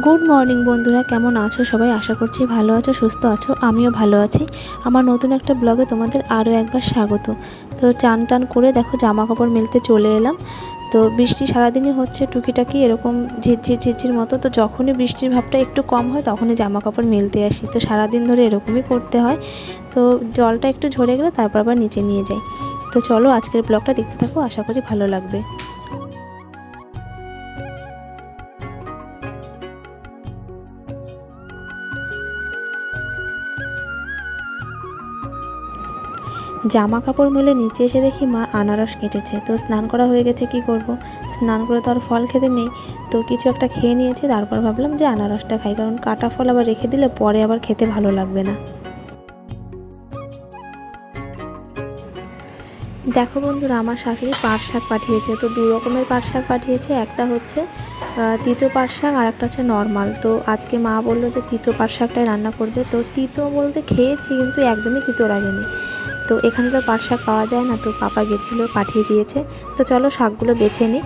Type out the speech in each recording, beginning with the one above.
Good morning বন্ধুরা, কেমন আছো সবাই? আশা করছি ভালো আছো, সুস্থ আছো। আমিও ভালো আছি। আমার নতুন একটা ব্লগে তোমাদের আরও একবার স্বাগত। তো চান টান করে দেখো জামা কাপড় মেলতে চলে এলাম। তো বৃষ্টি সারাদিনই হচ্ছে, টুকিটাকি এরকম ঝিরঝির ঝিরঝির মতো। তো যখনই বৃষ্টির ভাবটা একটু কম হয় তখনই জামা কাপড় মেলতে আসি। তো সারাদিন ধরে এরকমই করতে হয়। তো জলটা একটু ঝরে গেলে তারপর আবার নিচে নিয়ে যাই। তো চলো আজকের ব্লগটা দেখতে থাকো, আশা করি ভালো লাগবে। জামা কাপড় মেলে নিচে এসে দেখি মা আনারস কেটেছে। তো স্নান করা হয়ে গেছে, কি করব, স্নান করে তো আর ফল খেতে নেই। তো কিছু একটা খেয়ে নিয়েছি, তারপর ভাবলাম যে আনারসটা খাই, কারণ কাটা ফল আবার রেখে দিলে পরে আবার খেতে ভালো লাগবে না। দেখো বন্ধুরা, আমার শাশুড়ি পাট শাক পাঠিয়েছে। তো দু রকমের পাট শাক পাঠিয়েছে, একটা হচ্ছে তিতো পাট শাক আর একটা হচ্ছে নর্মাল। তো আজকে মা বললো যে তিতো পাট শাকটাই রান্না করবে। তো তিতো বলতে খেয়েছি, কিন্তু একদমই তিতো লাগেনি। তো এখানে তো পাট শাক পাওয়া যায় না, তো পাপা গেছিলো, পাঠিয়ে দিয়েছে। তো চলো শাকগুলো বেছে নিই।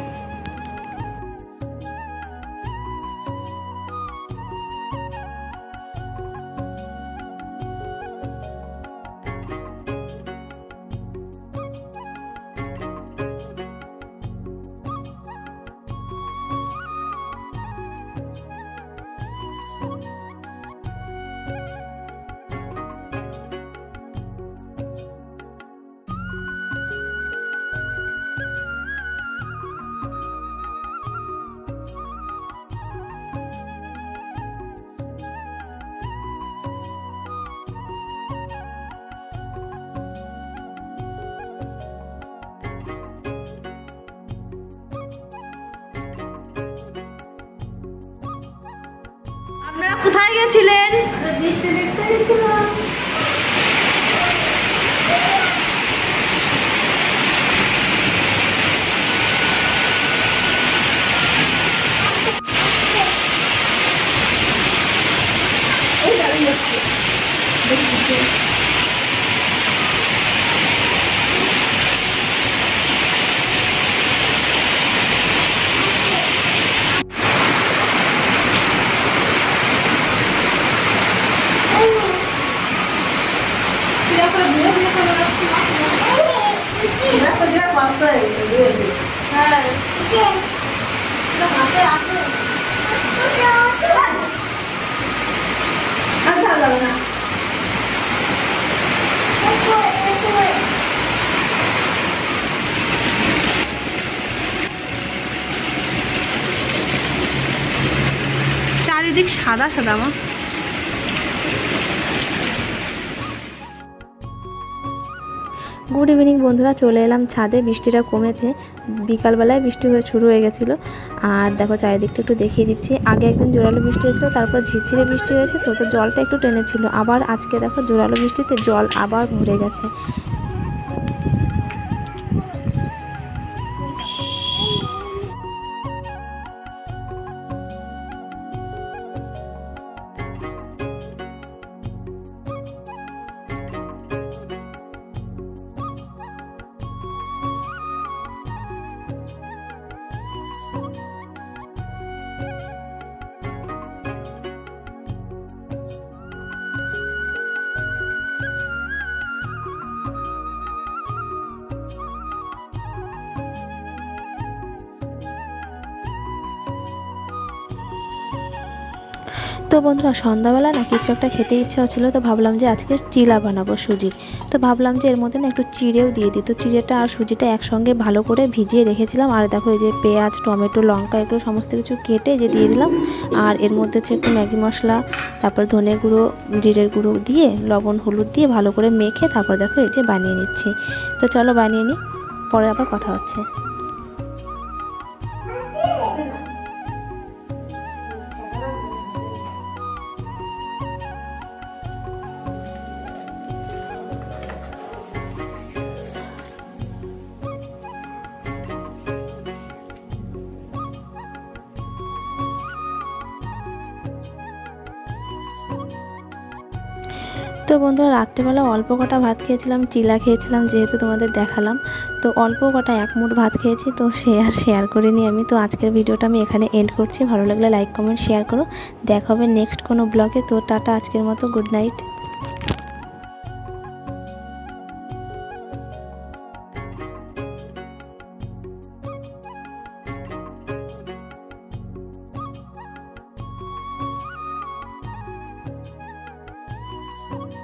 আপনারা কোথায় গেছিলেন? চারিদিক সাদা সাদা মা। গুড ইভিনিং বন্ধুরা, চলে এলাম ছাদে। বৃষ্টিটা কমেছে, বিকালবেলায় বৃষ্টি শুরু হয়ে গেছিলো। আর দেখো চারিদিকটা একটু দেখিয়ে দিচ্ছি। আগে একদিন জোরালো বৃষ্টি হয়েছিল, তারপর ঝিরঝিরে বৃষ্টি হয়েছে। তো জলটা একটু টেনেছিল। আবার আজকে দেখো জোরালো বৃষ্টিতে জল আবার ভরে গেছে। তো বন্ধুরা, সন্ধ্যাবেলা না কিছু একটা খেতে ইচ্ছা হচ্ছিলো। তো ভাবলাম যে আজকে চিলা বানাবো সুজির। তো ভাবলাম যে এর মধ্যে না একটু চিড়েও দিয়ে দিই। তো চিড়েটা আর সুজিটা একসঙ্গে ভালো করে ভিজিয়ে রেখেছিলাম। আর দেখো এই যে পেঁয়াজ, টমেটো, লঙ্কা এগুলো সমস্ত কিছু কেটে যে দিয়ে দিলাম। আর এর মধ্যে হচ্ছে একটু ম্যাগি মশলা, তারপর ধনে গুঁড়ো, জিরের গুঁড়ো দিয়ে, লবণ হলুদ দিয়ে ভালো করে মেখে তারপর দেখো এই যে বানিয়ে নিচ্ছি। তো চলো বানিয়ে নিই, পরে আবার কথা হচ্ছে। তো তো বন্ধুরা রাত্রেবেলা অল্প কটা ভাত খেয়েছিলাম, চিলা খেয়েছিলাম যেহেতু তোমাদের দেখালাম। তো অল্প কটা এক মুঠ ভাত খেয়েছি, তো শেয়ার করিনি আমি। তো আজকের ভিডিওটা আমি এখানে এন্ড করছি। ভালো লাগলে লাইক কমেন্ট শেয়ার করো। দেখা হবে নেক্সট কোনো ব্লগে। তো টাটা, আজকের মতো গুড নাইট।